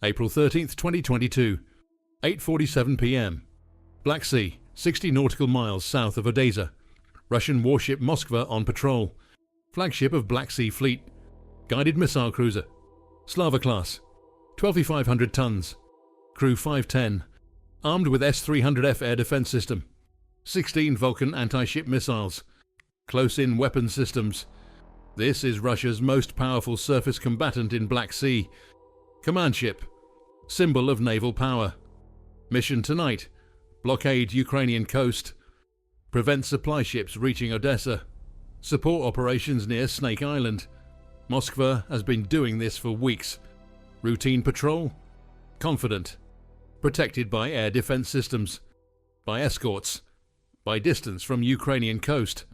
April 13th, 2022, 8:47 p.m. Black Sea, 60 nautical miles south of Odesa. Russian warship Moskva on patrol. Flagship of Black Sea Fleet. Guided missile cruiser. Slava class. 12,500 tons. Crew 510. Armed with S-300F air defense system. 16 Vulkan anti-ship missiles. Close-in weapon systems. This is Russia's most powerful surface combatant in Black Sea. Command ship. Symbol of naval power. Mission tonight. Blockade Ukrainian coast. Prevent supply ships reaching Odesa. Support operations near Snake Island. Moskva has been doing this for weeks. Routine patrol. Confident. Protected by air defense systems. By escorts. By distance from Ukrainian coast.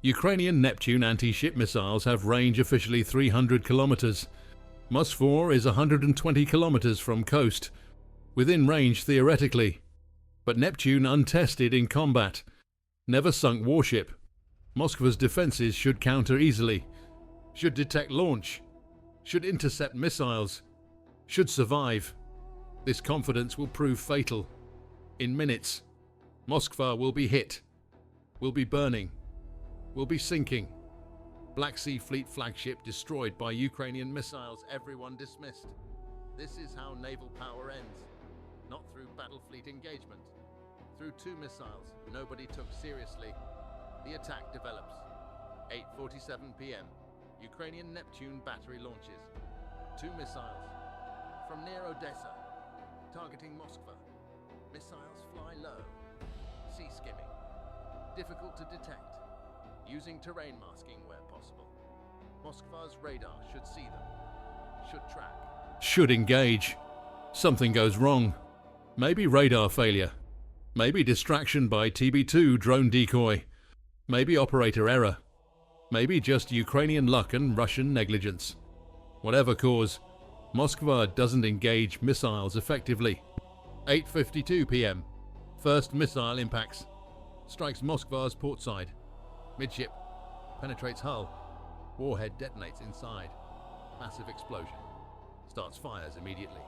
Ukrainian Neptune anti-ship missiles have range officially 300 kilometers. Moskva is 120 kilometers from coast. Within range theoretically. But Neptune untested in combat. Never sunk warship. Moskva's defenses should counter easily. Should detect launch. Should intercept missiles. Should survive. This confidence will prove fatal. In minutes, Moskva will be hit. Will be burning. Will be sinking. Black Sea Fleet flagship destroyed by Ukrainian missiles, everyone dismissed. This is how naval power ends. Not through battle fleet engagement. Through 2 missiles nobody took seriously. The attack develops. 8:47 p.m. Ukrainian Neptune battery launches. 2 missiles. From near Odesa. Targeting Moskva. Missiles fly low. Sea-skimming. Difficult to detect. Using terrain masking where possible. Moskva's radar should see them. Should track. Should engage. Something goes wrong. Maybe radar failure. Maybe distraction by TB2 drone decoy. Maybe operator error. Maybe just Ukrainian luck and Russian negligence. Whatever cause, Moskva doesn't engage missiles effectively. 8:52 p.m. First missile impacts. Strikes Moskva's port side. Midship. Penetrates hull. Warhead detonates inside. Massive explosion. Starts fires immediately.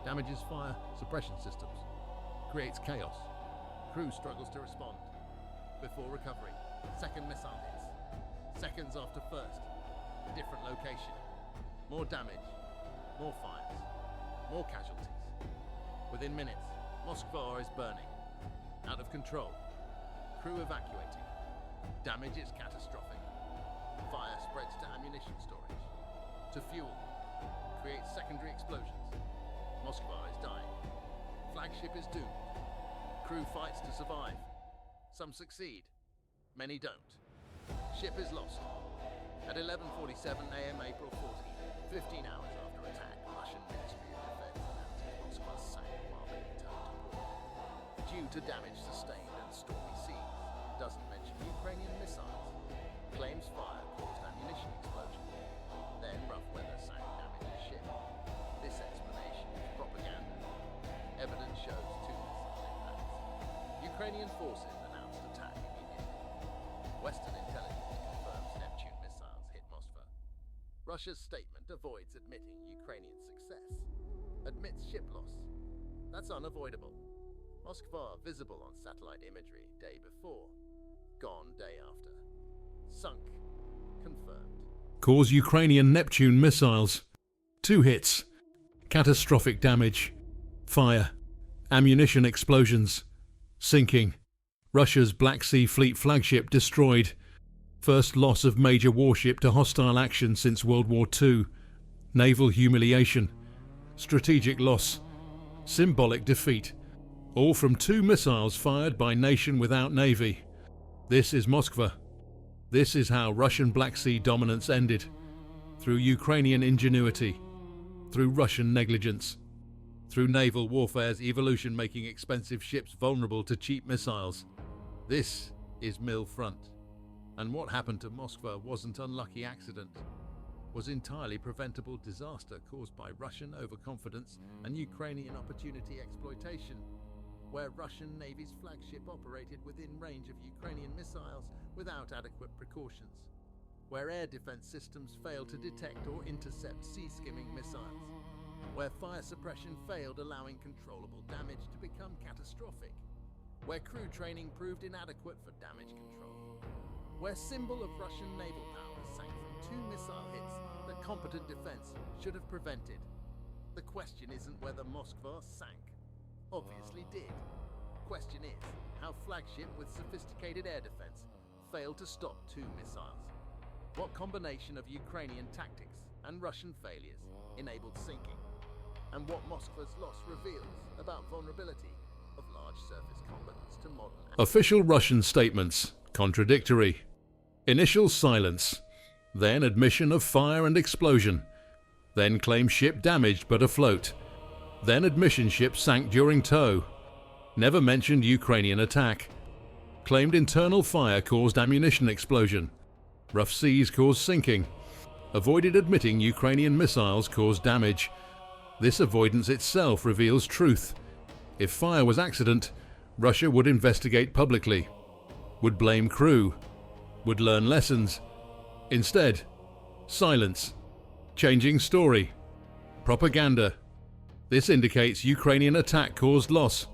Damages fire suppression systems. Creates chaos. Crew struggles to respond. Before recovery, second missile hits. Seconds after first. Different location. More damage. More fires. More casualties. Within minutes, Moskva is burning. Out of control. Crew evacuating. Damage is catastrophic. Fire spreads to ammunition storage. To fuel. Creates secondary explosions. Moskva is dying. Flagship is doomed. Crew fights to survive. Some succeed. Many don't. Ship is lost. At 11:47 a.m. April 14, 15 hours after attack, Russian Ministry of Defense announces Moskva sank while being towed to port. Due to damage sustained and stormy seas. Doesn't mention Ukrainian missiles. Claims fire caused ammunition explosion. Then rough weather sank damaged ship. This explanation is propaganda. Evidence shows 2 missile impacts. Ukrainian forces announced attack immediately. Western intelligence confirms Neptune missiles hit Moskva. Russia's statement avoids admitting Ukrainian success. Admits ship loss. That's unavoidable. Moskva visible on satellite imagery day before. Gone day after. Sunk. Confirmed. Cause Ukrainian Neptune missiles. 2 hits. Catastrophic damage. Fire. Ammunition explosions. Sinking. Russia's Black Sea Fleet flagship destroyed. First loss of major warship to hostile action since World War II. Naval humiliation. Strategic loss. Symbolic defeat. All from 2 missiles fired by nation without navy. This is Moskva. This is how Russian Black Sea dominance ended. Through Ukrainian ingenuity. Through Russian negligence. Through naval warfare's evolution making expensive ships vulnerable to cheap missiles. This is MilFront. And what happened to Moskva wasn't unlucky accident. Was entirely preventable disaster caused by Russian overconfidence and Ukrainian opportunity exploitation. Where Russian Navy's flagship operated within range of Ukrainian missiles without adequate precautions. Where air defense systems failed to detect or intercept sea-skimming missiles. where fire suppression failed, allowing controllable damage to become catastrophic, where crew training proved inadequate for damage control, where symbol of Russian naval power sank from 2 missile hits that competent defense should have prevented. The question isn't whether Moskva sank. Obviously did. Question is how Flagship with sophisticated air defense failed to stop 2 missiles. What combination of Ukrainian tactics and Russian failures enabled sinking? And what Moskva's loss reveals about vulnerability of large surface combatants to modern... Official Russian statements contradictory. Initial silence. Then admission of fire and explosion. Then claim ship damaged but afloat. Then admission ship sank during tow. Never mentioned Ukrainian attack. Claimed internal fire caused ammunition explosion. Rough seas caused sinking. Avoided admitting Ukrainian missiles caused damage. This avoidance itself reveals truth. If fire was accident, Russia would investigate publicly, would blame crew, would learn lessons. Instead, silence. Changing story. Propaganda. This indicates Ukrainian attack caused loss.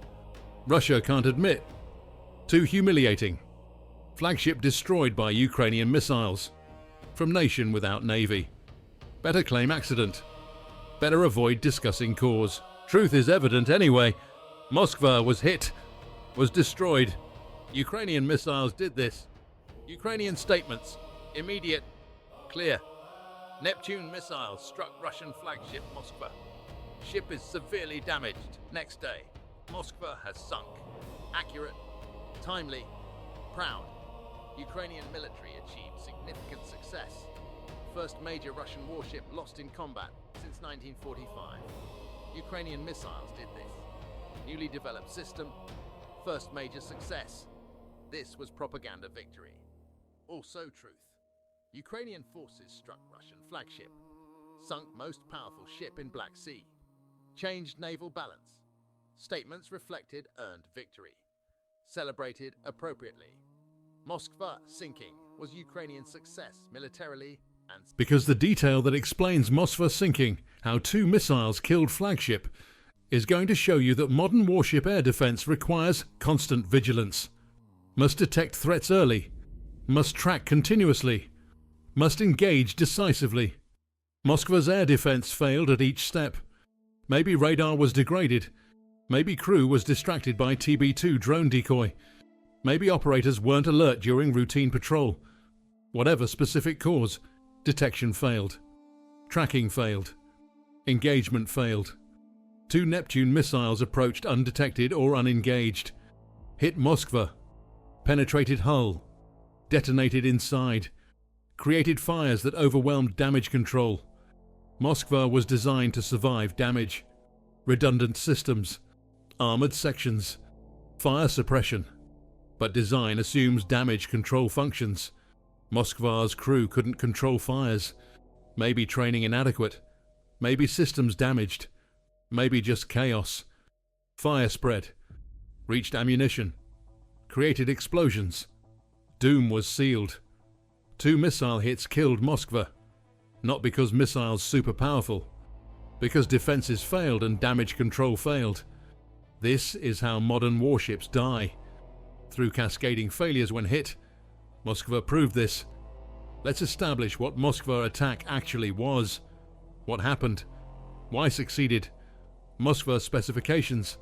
Russia can't admit. Too humiliating. Flagship destroyed by Ukrainian missiles. From nation without navy. Better claim accident. Better avoid discussing cause. Truth is evident anyway. Moskva was hit, was destroyed. Ukrainian missiles did this. Ukrainian statements. Immediate. Clear. Neptune missiles struck Russian flagship Moskva. Ship is severely damaged. Next day, Moskva has sunk. Accurate, timely, proud. Ukrainian military achieved significant success. First major Russian warship lost in combat since 1945. Ukrainian missiles did this. Newly developed system, first major success. This was propaganda victory. Also truth. Ukrainian forces struck Russian flagship. Sunk most powerful ship in Black Sea. Changed naval balance. Statements reflected earned victory. Celebrated appropriately. Moskva sinking was Ukrainian success militarily and... Because the detail that explains Moskva sinking, how 2 missiles killed flagship, is going to show you that modern warship air defense requires constant vigilance. Must detect threats early. Must track continuously. Must engage decisively. Moskva's air defense failed at each step. Maybe radar was degraded. Maybe crew was distracted by TB2 drone decoy. Maybe operators weren't alert during routine patrol. Whatever specific cause, detection failed. Tracking failed. Engagement failed. 2 Neptune missiles approached undetected or unengaged. Hit Moskva. Penetrated hull. Detonated inside. Created fires that overwhelmed damage control. Moskva was designed to survive damage. Redundant systems. Armored sections. Fire suppression. But design assumes damage control functions. Moskva's crew couldn't control fires. Maybe training inadequate. Maybe systems damaged. Maybe just chaos. Fire spread. Reached ammunition. Created explosions. Doom was sealed. 2 missile hits killed Moskva. Not because missiles super powerful. Because defenses failed and damage control failed. This is how modern warships die. Through cascading failures when hit. Moskva proved this. Let's establish what Moskva attack actually was. What happened? Why succeeded? Moskva specifications.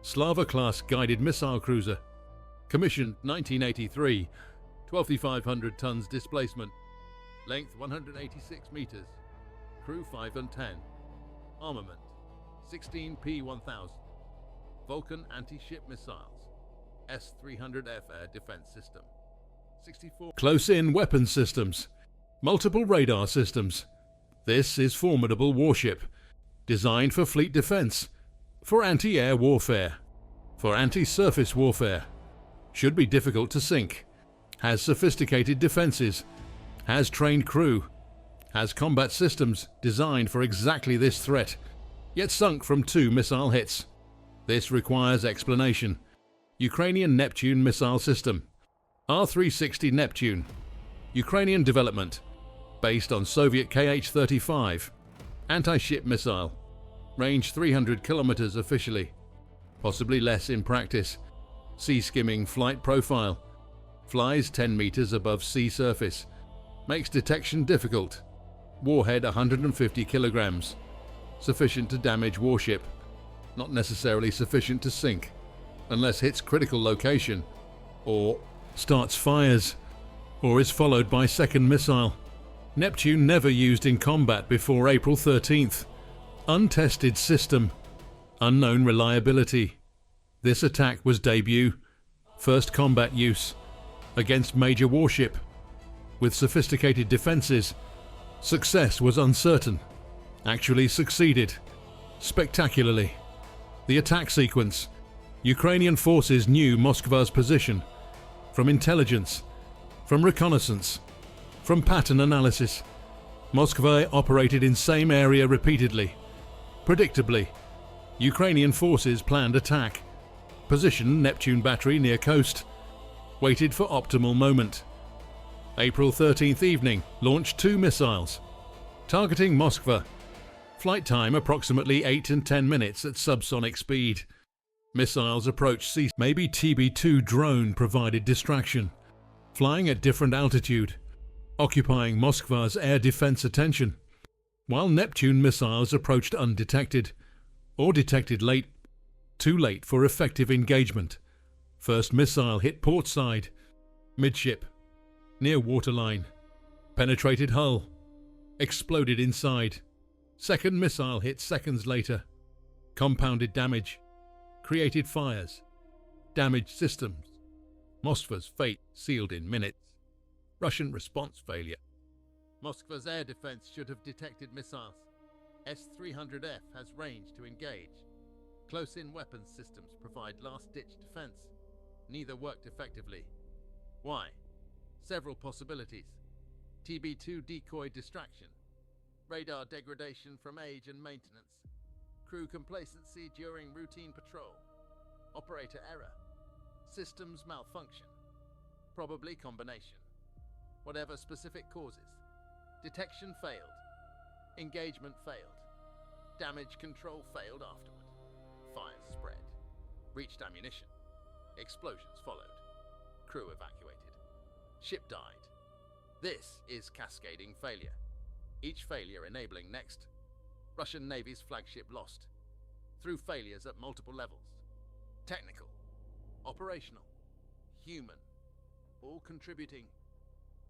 Slava-class guided missile cruiser. Commissioned 1983. 12,500 tons displacement. Length 186 meters. Crew 5 and 10. Armament 16 P-1000. Vulkan anti-ship missiles. S-300F air defense system. 64 close-in weapon systems. Multiple radar systems. This is formidable warship. Designed for fleet defense. For anti-air warfare. For anti-surface warfare. Should be difficult to sink. Has sophisticated defenses. Has trained crew. Has combat systems designed for exactly this threat. Yet sunk from 2 missile hits. This requires explanation. Ukrainian Neptune missile system. R-360 Neptune. Ukrainian development. Based on Soviet Kh-35. Anti-ship missile. Range 300 kilometers officially, possibly less in practice. Sea-skimming flight profile. Flies 10 meters above sea surface. Makes detection difficult. Warhead 150 kilograms. Sufficient to damage warship. Not necessarily sufficient to sink, unless hits critical location, or starts fires, or is followed by second missile. Neptune never used in combat before April 13th. Untested system. Unknown reliability. This attack was debut. First combat use. Against major warship. With sophisticated defenses. Success was uncertain. Actually succeeded. Spectacularly. The attack sequence. Ukrainian forces knew Moskva's position. From intelligence. From reconnaissance. From pattern analysis. Moskva operated in same area repeatedly. Predictably, Ukrainian forces planned attack. Positioned Neptune battery near coast. Waited for optimal moment. April 13th evening, launched 2 missiles. Targeting Moskva. Flight time approximately 8 and 10 minutes at subsonic speed. Missiles approached sea. Maybe TB2 drone provided distraction. Flying at different altitude. Occupying Moskva's air defense attention. While Neptune missiles approached undetected. Or detected late. Too late for effective engagement. First missile hit port side. Midship. Near waterline. Penetrated hull. Exploded inside. Second missile hit seconds later. Compounded damage. Created fires. Damaged systems. Moskva's fate sealed in minutes. Russian response failure. Moskva's air defense should have detected missiles. S-300F has range to engage. Close-in weapons systems provide last-ditch defense. Neither worked effectively. Why? Several possibilities. TB2 decoy distraction. Radar degradation from age and maintenance. Crew complacency during routine patrol. Operator error. Systems malfunction. Probably combination. Whatever specific causes. Detection failed. Engagement failed. Damage control failed afterward. Fires spread. Reached ammunition. Explosions followed. Crew evacuated. Ship died. This is cascading failure. Each failure enabling next. Russian Navy's flagship lost. Through failures at multiple levels. Technical. Operational. Human. All contributing.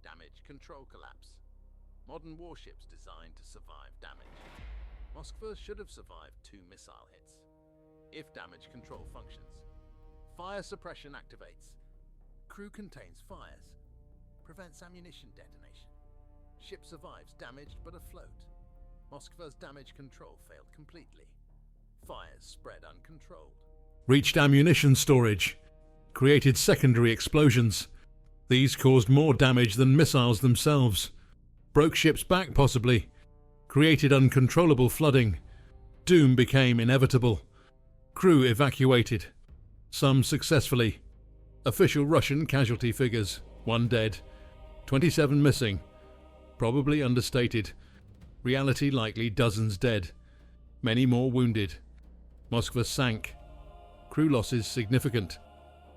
Damage control collapse. Modern warships designed to survive damage. Moskva should have survived 2 missile hits. If damage control functions. Fire suppression activates. Crew contains fires. Prevents ammunition detonation. Ship survives damaged but afloat. Moskva's damage control failed completely. Fires spread uncontrolled. Reached ammunition storage. Created secondary explosions. These caused more damage than missiles themselves. Broke ship's back possibly. Created uncontrollable flooding. Doom became inevitable. Crew evacuated. Some successfully. Official Russian casualty figures. 1 dead. 27 missing. Probably understated. Reality likely dozens dead. Many more wounded. Moskva sank. Crew losses significant.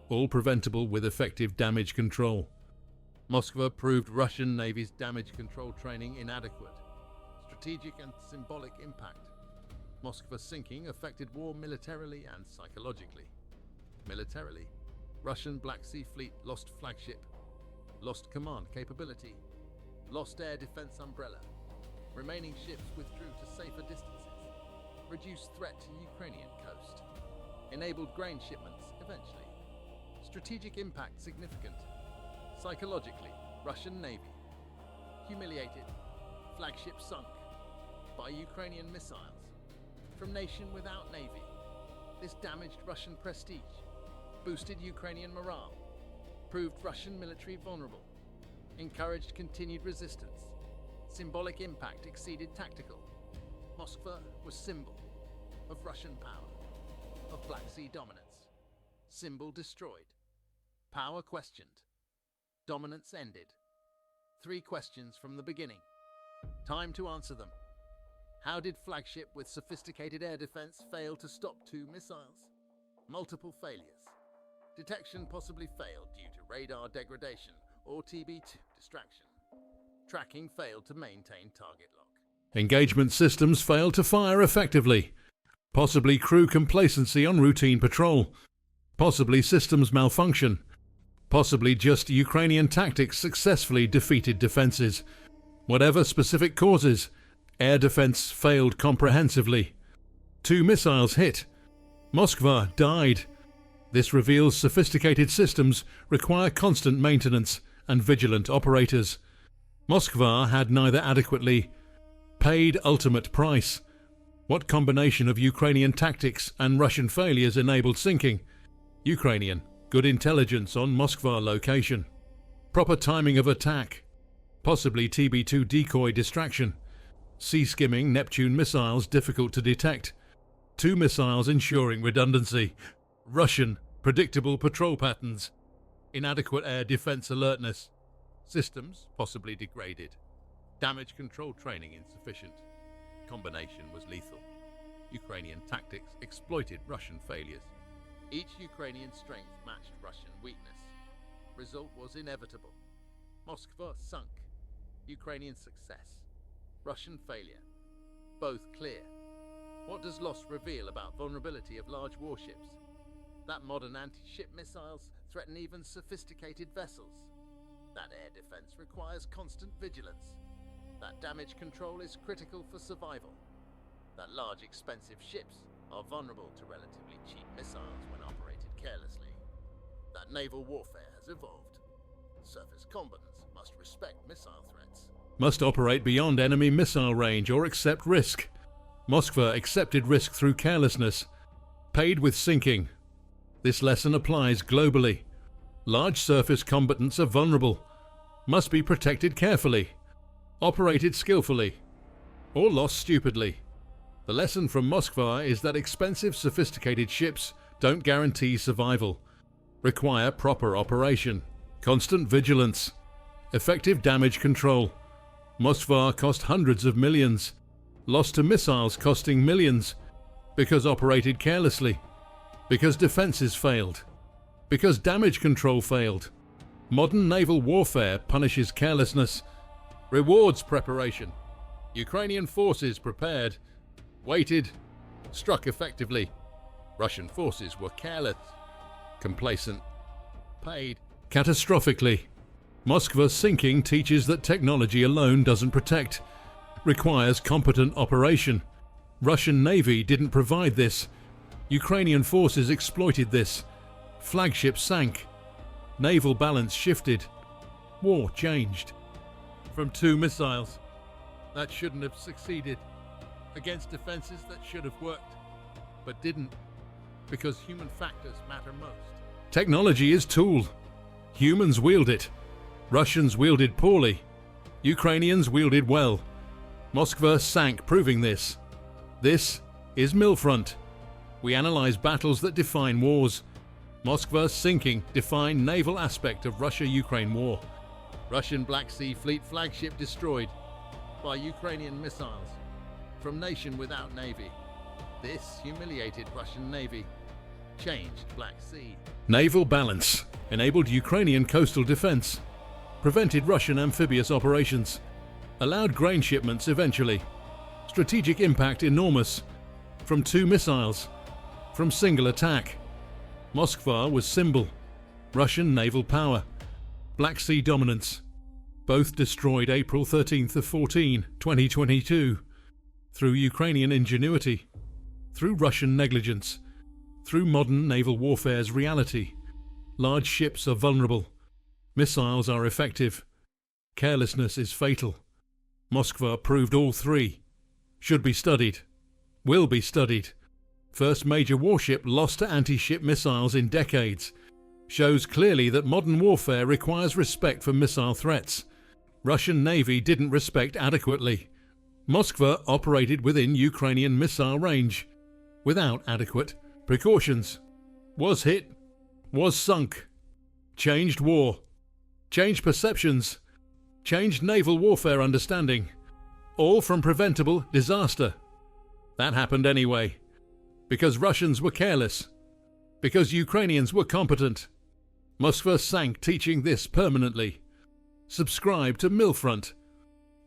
All preventable with effective damage control. Moskva proved Russian Navy's damage control training inadequate. Strategic and symbolic impact. Moskva sinking affected war militarily and psychologically. Militarily, Russian Black Sea Fleet lost flagship, lost command capability, lost air defense umbrella. Remaining ships withdrew to safer distances, reduced threat to Ukrainian coast, enabled grain shipments eventually. Strategic impact significant. Psychologically, Russian Navy humiliated, flagship sunk by Ukrainian missiles. From nation without navy, this damaged Russian prestige, boosted Ukrainian morale, proved Russian military vulnerable, encouraged continued resistance. Symbolic impact exceeded tactical. Moskva was symbol of Russian power, of Black Sea dominance. Symbol destroyed. Power questioned. Dominance ended. 3 questions from the beginning. Time to answer them. How did Flagship with sophisticated air defense fail to stop 2 missiles? Multiple failures. Detection possibly failed due to radar degradation or TB2 distraction. Tracking failed to maintain target lock. Engagement systems failed to fire effectively. Possibly crew complacency on routine patrol. Possibly systems malfunction. Possibly just Ukrainian tactics successfully defeated defenses. Whatever specific causes, air defense failed comprehensively. 2 missiles hit. Moskva died. This reveals sophisticated systems require constant maintenance and vigilant operators. Moskva had neither adequately paid ultimate price. What combination of Ukrainian tactics and Russian failures enabled sinking? Ukrainian, good intelligence on Moskva location. Proper timing of attack. Possibly TB2 decoy distraction. Sea-skimming Neptune missiles difficult to detect. 2 missiles ensuring redundancy. Russian, predictable patrol patterns. Inadequate air defense alertness. Systems possibly degraded. Damage control training insufficient. Combination was lethal. Ukrainian tactics exploited Russian failures. Each Ukrainian strength matched Russian weakness. Result was inevitable. Moskva sunk. Ukrainian success. Russian failure. Both clear. What does loss reveal about vulnerability of large warships? That modern anti-ship missiles threaten even sophisticated vessels. That air defense requires constant vigilance. That damage control is critical for survival. That large expensive ships are vulnerable to relatively cheap missiles when operated carelessly. That naval warfare has evolved. Surface combatants must respect missile threats. Must operate beyond enemy missile range or accept risk. Moskva accepted risk through carelessness. Paid with sinking. This lesson applies globally. Large surface combatants are vulnerable. Must be protected carefully. Operated skillfully. Or lost stupidly. The lesson from Moskva is that expensive, sophisticated ships don't guarantee survival. Require proper operation. Constant vigilance. Effective damage control. Moskva cost hundreds of millions. Lost to missiles costing millions. Because operated carelessly. Because defenses failed. Because damage control failed. Modern naval warfare punishes carelessness. Rewards preparation. Ukrainian forces prepared. Waited. Struck effectively. Russian forces were careless. Complacent. Paid. Catastrophically. Moskva's sinking teaches that technology alone doesn't protect. Requires competent operation. Russian Navy didn't provide this. Ukrainian forces exploited this. Flagship sank. Naval balance shifted. War changed. From 2 missiles that shouldn't have succeeded. Against defenses that should have worked, but didn't. Because human factors matter most. Technology is tool. Humans wield it. Russians wielded poorly. Ukrainians wielded well. Moskva sank, proving this. This is MilFront. We analyze battles that define wars. Moskva's sinking defined naval aspect of Russia-Ukraine war. Russian Black Sea Fleet flagship destroyed by Ukrainian missiles from nation without navy. This humiliated Russian Navy. Changed Black Sea. Naval balance enabled Ukrainian coastal defense. Prevented Russian amphibious operations. Allowed grain shipments eventually. Strategic impact enormous. From 2 missiles. From single attack. Moskva was symbol. Russian naval power. Black Sea dominance. Both destroyed April 13th of 2022. Through Ukrainian ingenuity. Through Russian negligence. Through modern naval warfare's reality. Large ships are vulnerable. Missiles are effective. Carelessness is fatal. Moskva proved all 3. Should be studied. Will be studied. First major warship lost to anti-ship missiles in decades. Shows clearly that modern warfare requires respect for missile threats. Russian Navy didn't respect adequately. Moskva operated within Ukrainian missile range, without adequate precautions. Was hit. Was sunk. Changed war. Changed perceptions. Changed naval warfare understanding. All from preventable disaster. That happened anyway. Because Russians were careless. Because Ukrainians were competent. Moskva sank, teaching this permanently. Subscribe to MilFront.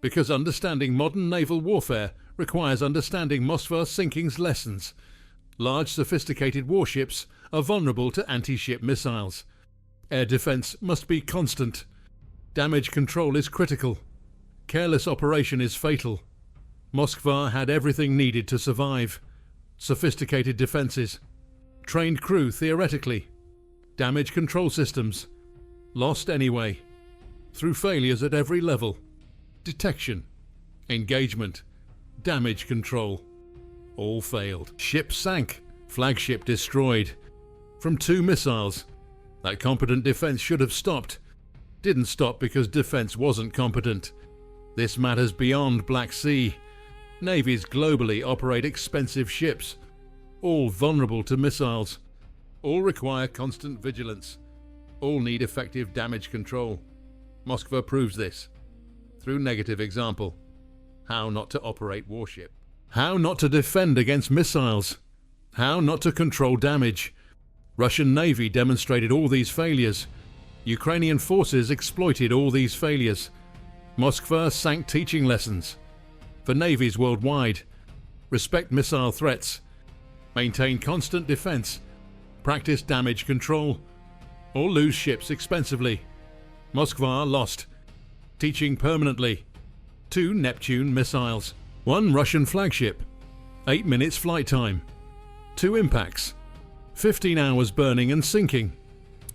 Because understanding modern naval warfare requires understanding Moskva sinking's lessons. Large sophisticated warships are vulnerable to anti-ship missiles. Air defense must be constant. Damage control is critical. Careless operation is fatal. Moskva had everything needed to survive. Sophisticated defenses. Trained crew theoretically. Damage control systems. Lost anyway. Through failures at every level. Detection. Engagement. Damage control. All failed. Ship sank. Flagship destroyed. From 2 missiles. That competent defense should have stopped. Didn't stop because defense wasn't competent. This matters beyond Black Sea. Navies globally operate expensive ships. All vulnerable to missiles. All require constant vigilance. All need effective damage control. Moskva proves this. Through negative example. How not to operate warship. How not to defend against missiles. How not to control damage. Russian Navy demonstrated all these failures. Ukrainian forces exploited all these failures. Moskva sank teaching lessons. For navies worldwide. Respect missile threats. Maintain constant defense. Practice damage control. Or lose ships expensively. Moskva lost. Teaching permanently. 2 Neptune missiles. 1 Russian flagship. 8 minutes flight time. 2 impacts. 15 hours burning and sinking.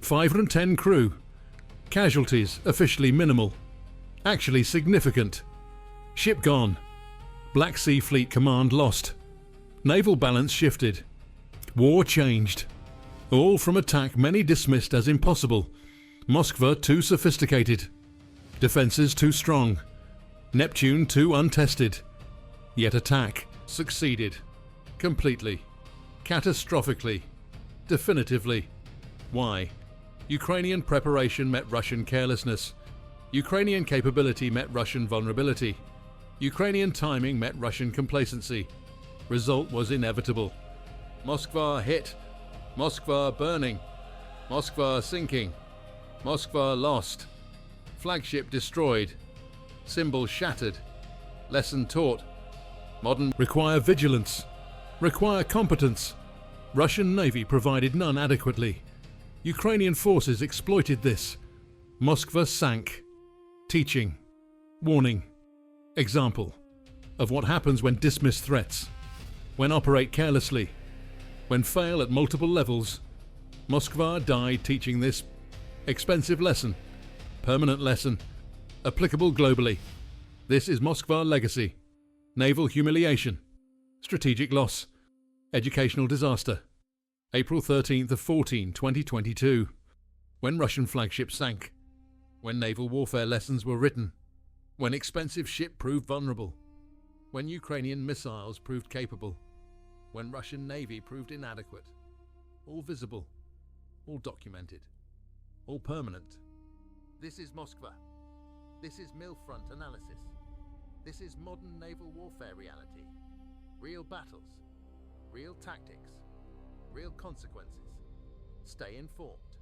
510 crew. Casualties officially minimal. Actually significant. Ship gone. Black Sea Fleet Command lost. Naval balance shifted. War changed. All from attack many dismissed as impossible. Moskva too sophisticated. Defences too strong. Neptune too untested. Yet attack succeeded. Completely. Catastrophically. Definitively. Why? Ukrainian preparation met Russian carelessness. Ukrainian capability met Russian vulnerability. Ukrainian timing met Russian complacency. Result was inevitable. Moskva hit. Moskva burning. Moskva sinking. Moskva lost. Flagship destroyed. Symbol shattered. Lesson taught. Modern require vigilance. Require competence. Russian Navy provided none adequately. Ukrainian forces exploited this. Moskva sank. Teaching. Warning. Example of what happens when dismiss threats. When operate carelessly. When fail at multiple levels. Moskva died teaching this expensive lesson. Permanent lesson. Applicable globally. This is Moskva legacy. Naval humiliation. Strategic loss. Educational disaster. April 13th of 2022. When Russian flagship sank. When naval warfare lessons were written. When expensive ship proved vulnerable. When Ukrainian missiles proved capable. When Russian Navy proved inadequate. All visible. All documented. All permanent. This is Moskva. This is MilFront analysis. This is modern naval warfare reality. Real battles. Real tactics. Real consequences. Stay informed.